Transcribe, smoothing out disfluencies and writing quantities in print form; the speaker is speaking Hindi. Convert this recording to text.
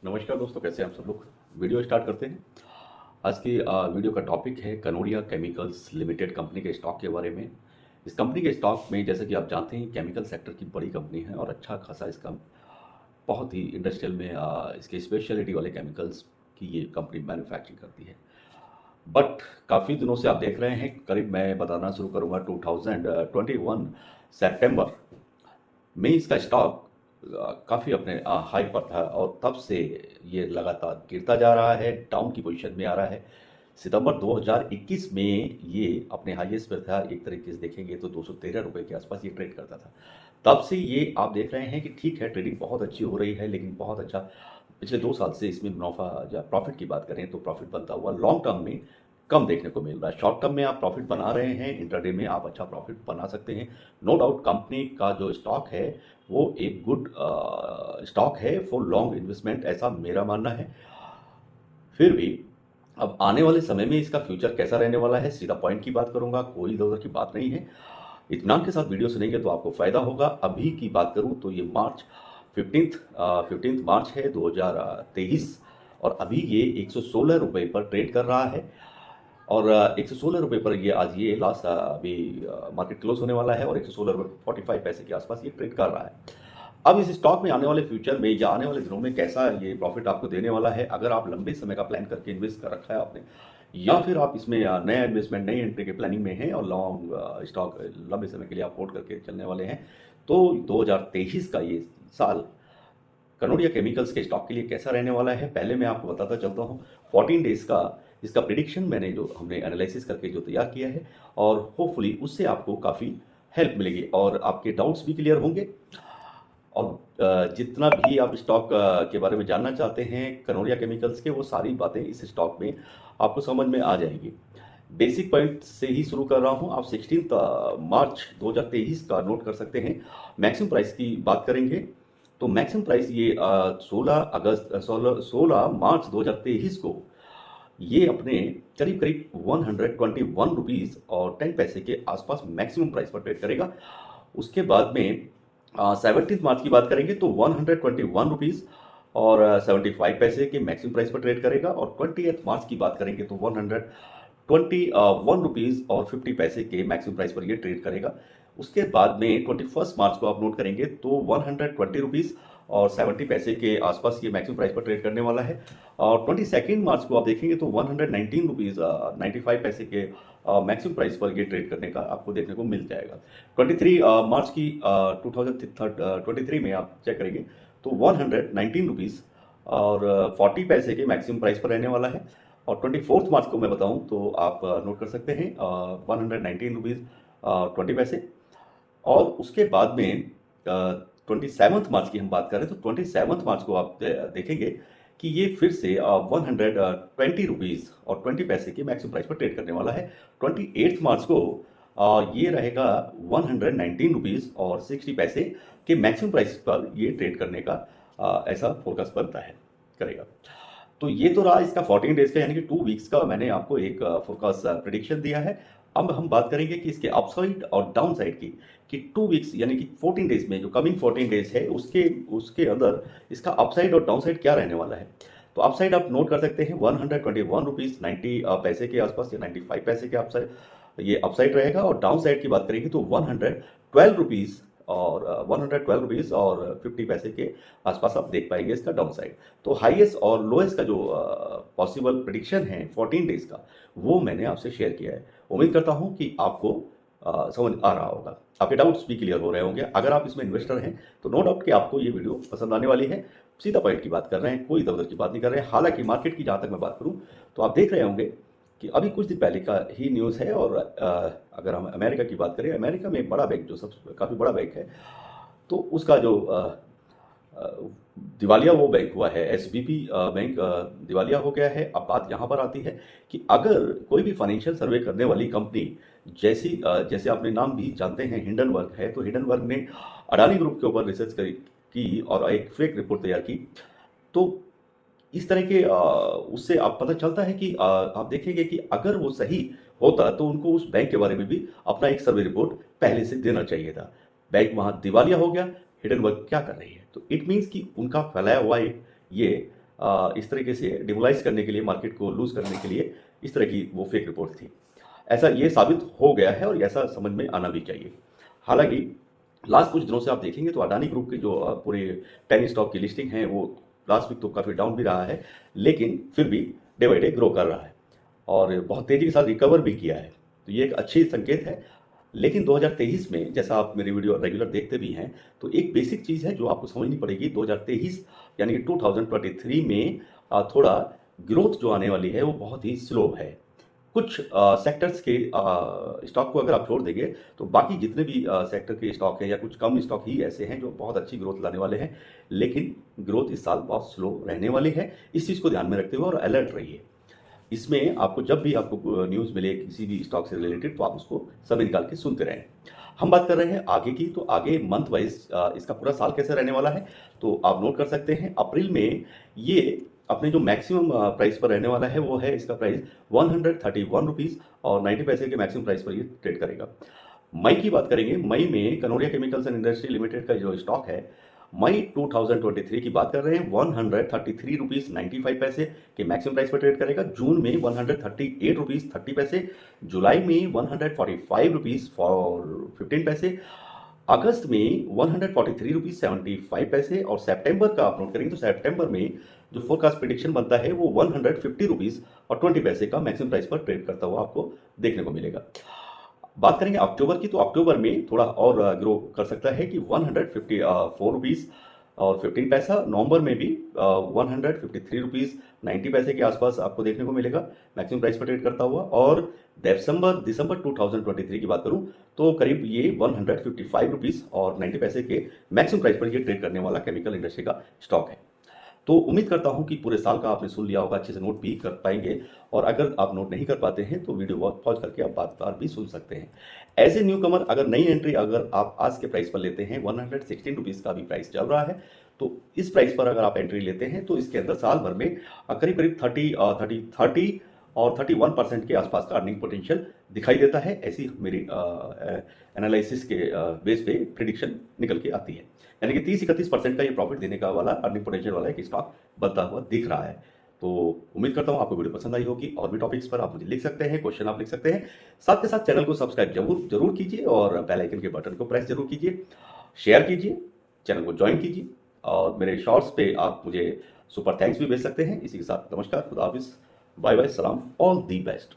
नमस्कार दोस्तों, कैसे हैं आप सब लोग। वीडियो स्टार्ट करते हैं। आज की वीडियो का टॉपिक है कनोडिया केमिकल्स लिमिटेड कंपनी के स्टॉक के बारे में। इस कंपनी के स्टॉक में जैसे कि आप जानते हैं केमिकल सेक्टर की बड़ी कंपनी है और अच्छा खासा इसका बहुत ही इंडस्ट्रियल में इसके स्पेशलिटी वाले केमिकल्स की ये कंपनी मैन्युफैक्चरिंग करती है। बट काफ़ी दिनों से आप देख रहे हैं, करीब मैं बताना शुरू करूँगा 2021 सितंबर में इसका स्टॉक काफ़ी अपने हाई पर था और तब से ये लगातार गिरता जा रहा है, डाउन की पोजीशन में आ रहा है। सितंबर 2021 में ये अपने हाईएस्ट पर था। एक तरीके से देखेंगे तो 213 रुपये के आसपास ये ट्रेड करता था। तब से ये आप देख रहे हैं कि ठीक है, ट्रेडिंग बहुत अच्छी हो रही है, लेकिन बहुत अच्छा पिछले 2 साल से इसमें मुनाफा या प्रॉफिट की बात करें तो प्रॉफिट बनता हुआ लॉन्ग टर्म में कम देखने को मिल रहा है। शॉर्ट टर्म में आप प्रॉफिट बना रहे हैं, इंट्राडे में आप अच्छा प्रॉफिट बना सकते हैं। नो डाउट कंपनी का जो स्टॉक है वो एक गुड स्टॉक है फॉर लॉन्ग इन्वेस्टमेंट, ऐसा मेरा मानना है। फिर भी अब आने वाले समय में इसका फ्यूचर कैसा रहने वाला है, सीधा पॉइंट की बात करूंगा, कोई इधर उधर की बात नहीं है। इत्मीनान के साथ वीडियो सुनेंगे तो आपको फ़ायदा होगा। अभी की बात करूं तो ये मार्च 15 मार्च है 2023 और अभी ये 116 रुपये पर ट्रेड कर रहा है। और 116 रुपये पर ये आज ये लास्ट अभी मार्केट क्लोज होने वाला है और 116 रुपये 45 पैसे के आसपास ये ट्रेड कर रहा है। अब इस स्टॉक में आने वाले फ्यूचर में या आने वाले दिनों में कैसा ये प्रॉफिट आपको देने वाला है, अगर आप लंबे समय का प्लान करके इन्वेस्ट कर रखा है आपने, या फिर आप इसमें नया इन्वेस्टमेंट नई एंट्री के प्लानिंग में हैं और लॉन्ग स्टॉक लंबे समय के लिए आप होल्ड करके चलने वाले हैं, तो 2023 का ये साल कनोडिया केमिकल्स के स्टॉक के लिए कैसा रहने वाला है पहले मैं आपको बताता चलता हूँ। 14 डेज का इसका प्रिडिक्शन मैंने जो हमने एनालिसिस करके जो तैयार किया है और होपफुली उससे आपको काफ़ी हेल्प मिलेगी और आपके डाउट्स भी क्लियर होंगे। और जितना भी आप स्टॉक के बारे में जानना चाहते हैं कनोडिया केमिकल्स के, वो सारी बातें इस स्टॉक में आपको समझ में आ जाएंगी। बेसिक पॉइंट से ही शुरू कर रहा हूं। आप 16 मार्च 2023 का नोट कर सकते हैं। मैक्सिमम प्राइस की बात करेंगे तो मैक्सिमम प्राइस ये 16 मार्च 2023 को ये अपने करीब करीब 121 रुपीज़ और 10 पैसे के आसपास मैक्सिमम प्राइस पर ट्रेड करेगा। उसके बाद में 17 मार्च की बात करेंगे तो 121 रुपीज़ और 75 पैसे के मैक्सिमम प्राइस पर ट्रेड करेगा और 20 मार्च की बात करेंगे तो 121 रुपीज़ और 50 पैसे के मैक्सिमम प्राइस पर ये ट्रेड करेगा। उसके बाद में 21 मार्च को आप नोट करेंगे तो 120 रुपीज़ और 70 पैसे के आसपास ये मैक्सिमम प्राइस पर ट्रेड करने वाला है। और 22 मार्च को आप देखेंगे तो 119 रुपीज़ 95 पैसे के मैक्सिमम प्राइस पर ये ट्रेड करने का आपको देखने को मिल जाएगा। 23 मार्च की 2023 में आप चेक करेंगे तो 119 रुपीज़ और 40 पैसे के मैक्सिमम प्राइस पर रहने वाला है। और 24 मार्च को मैं बताऊं तो आप नोट कर सकते हैं 119 रुपीज़ 20 पैसे। और उसके बाद में 27 मार्च की हम बात करें तो 27 मार्च को आप देखेंगे कि ये फिर से 120 रुपीज़ और 20 पैसे के मैक्सिमम प्राइस पर ट्रेड करने वाला है। 28 मार्च को ये रहेगा 119 रुपीज़ और 60 पैसे के मैक्सिमम प्राइस पर ये ट्रेड करने का ऐसा फोरकास्ट बनता है करेगा। तो ये तो रहा इसका 14 डेज का यानी कि 2 वीक्स का मैंने आपको एक फोरकास्ट प्रेडिक्शन दिया है। अब हम बात करेंगे कि इसके अपसाइड और डाउन साइड की कि 2 वीक्स यानी कि 14 डेज में जो कमिंग 14 डेज है उसके उसके अंदर इसका अपसाइड और डाउन साइड क्या रहने वाला है। तो अपसाइड आप नोट कर सकते हैं 121 रुपीज़ 90 पैसे के आसपास या 95 पैसे के अपसाइड ये अपसाइड रहेगा। और डाउन साइड की बात करेंगे तो 112 रुपीज़ और 112 रुपीज़ और 50 पैसे के आसपास आप देख पाएंगे इसका डाउन साइड। तो हाईएस्ट और लोएस्ट का जो पॉसिबल प्रिडिक्शन है 14 डेज का वो मैंने आपसे शेयर किया है। उम्मीद करता हूं कि आपको समझ आ रहा होगा, आपके डाउट्स भी क्लियर हो रहे होंगे। अगर आप इसमें इन्वेस्टर हैं तो नो डाउट कि आपको ये वीडियो पसंद आने वाली है। सीधा पॉइंट की बात कर रहे हैं, कोई इधर उधर की बात नहीं कर रहे हैं। हालांकि मार्केट की जहाँ तक मैं बात करूँ तो आप देख रहे होंगे कि अभी कुछ दिन पहले का ही न्यूज़ है। और अगर हम अमेरिका की बात करें, अमेरिका में एक बड़ा बैंक जो सबसे काफ़ी बड़ा बैंक है तो उसका जो दिवालिया वो बैंक हुआ है, एसबीपी बैंक दिवालिया हो गया है। अब बात यहाँ पर आती है कि अगर कोई भी फाइनेंशियल सर्वे करने वाली कंपनी जैसे आपने नाम भी जानते हैं हिंडनबर्ग है, तो हिंडनबर्ग ने अडानी ग्रुप के ऊपर रिसर्च की और एक फेक रिपोर्ट तैयार की। तो इस तरह के उससे आप पता चलता है कि आप देखेंगे कि अगर वो सही होता तो उनको उस बैंक के बारे में भी अपना एक सर्वे रिपोर्ट पहले से देना चाहिए था। बैंक वहाँ दिवालिया हो गया, हिडनबर्ग क्या कर रही है। तो इट मीन्स कि उनका फैलाया हुआ ये इस तरीके से डिमोलाइज करने के लिए, मार्केट को लूज करने के लिए इस तरह की वो फेक रिपोर्ट थी। ऐसा ये साबित हो गया है और ऐसा समझ में आना भी चाहिए। हालांकि लास्ट कुछ दिनों से आप देखेंगे तो अडानी ग्रुप की जो पूरे 10 स्टॉक की लिस्टिंग है वो लास्ट वीक तो काफ़ी डाउन भी रहा है, लेकिन फिर भी डे बाई डे ग्रो कर रहा है और बहुत तेज़ी के साथ रिकवर भी किया है। तो ये एक अच्छी संकेत है। लेकिन 2023 में, जैसा आप मेरी वीडियो रेगुलर देखते भी हैं, तो एक बेसिक चीज़ है जो आपको समझनी पड़ेगी। 2023 यानी कि 2023 में थोड़ा ग्रोथ जो आने वाली है वो बहुत ही स्लो है। कुछ सेक्टर्स के स्टॉक को अगर आप छोड़ देंगे तो बाकी जितने भी सेक्टर के स्टॉक हैं या कुछ कम स्टॉक ही ऐसे हैं जो बहुत अच्छी ग्रोथ लाने वाले हैं, लेकिन ग्रोथ इस साल बहुत स्लो रहने वाली है। इस चीज़ को ध्यान में रखते हुए और अलर्ट रहिए। इसमें आपको जब भी आपको न्यूज़ मिले किसी भी स्टॉक से रिलेटेड तो आप उसको समय निकाल के सुनते रहें। हम बात कर रहे हैं आगे की, तो आगे मंथ वाइज इसका पूरा साल कैसे रहने वाला है तो आप नोट कर सकते हैं। अप्रैल में ये अपने जो मैक्सिमम प्राइस पर रहने वाला है वो है, इसका प्राइस 131 रुपीज़ और 90 पैसे के मैक्सिमम प्राइस पर ये ट्रेड करेगा। मई की बात करेंगे, मई में Kanodia chemicals and industry limited का जो स्टॉक है, मई 2023 की बात कर रहे हैं, 133 रुपीज़ 95 पैसे के मैक्सिमम प्राइस पर ट्रेड करेगा। जून में 138 रुपीज़ 30 पैसे, जुलाई में 145 रुपीज़ फॉर 15 पैसे, अगस्त में 143 रुपीज़ 75 पैसे और सितंबर का आप नोट करेंगे तो सितंबर में जो फोरकास्ट प्रिडिक्शन बनता है वो 150 रुपीज़ और 20 पैसे का मैक्सिमम प्राइस पर ट्रेड करता हुआ आपको देखने को मिलेगा। बात करेंगे अक्टूबर की, तो अक्टूबर में थोड़ा और ग्रो कर सकता है कि 154 रुपीज़ और 15 पैसा। नवंबर में भी 153 रुपीज़ 90 पैसे के आसपास आपको देखने को मिलेगा मैक्सिमम प्राइस पर ट्रेड करता हुआ। और दिसंबर 2023 की बात करूं तो करीब ये 155 रुपीज़ और 90 पैसे के मैक्सिमम प्राइस पर ये ट्रेड करने वाला केमिकल इंडस्ट्री का स्टॉक है। तो उम्मीद करता हूं कि पूरे साल का आपने सुन लिया होगा, अच्छे से नोट भी कर पाएंगे। और अगर आप नोट नहीं कर पाते हैं तो वीडियो बहुत पॉज करके आप बार बार भी सुन सकते हैं। एज ए न्यू कमर अगर नई एंट्री अगर आप आज के प्राइस पर लेते हैं, 116 रुपीज़ का भी प्राइस चल रहा है, तो इस प्राइस पर अगर आप एंट्री लेते हैं तो इसके अंदर साल भर में करीब करीब 30 और 31% के आसपास का अर्निंग पोटेंशियल दिखाई देता है। ऐसी मेरी एनालिसिस के बेस पे प्रिडिक्शन निकल के आती है, यानी कि 30-31% का ये प्रॉफिट देने का वाला अर्निंग पोटेंशियल वाला एक स्टॉक बनता हुआ दिख रहा है। तो उम्मीद करता हूँ आपको वीडियो पसंद आई होगी। और भी टॉपिक्स पर आप मुझे लिख सकते हैं, क्वेश्चन आप लिख सकते हैं। साथ के साथ चैनल को सब्सक्राइब जरूर कीजिए और बेल आइकन के बटन को प्रेस जरूर कीजिए, शेयर कीजिए, चैनल को ज्वाइन कीजिए और मेरे शॉर्ट्स पे आप मुझे सुपर थैंक्स भी भेज सकते हैं। इसी के साथ नमस्कार, खुदा हाफिज़, बाय बाय, सलाम, ऑल दी बेस्ट।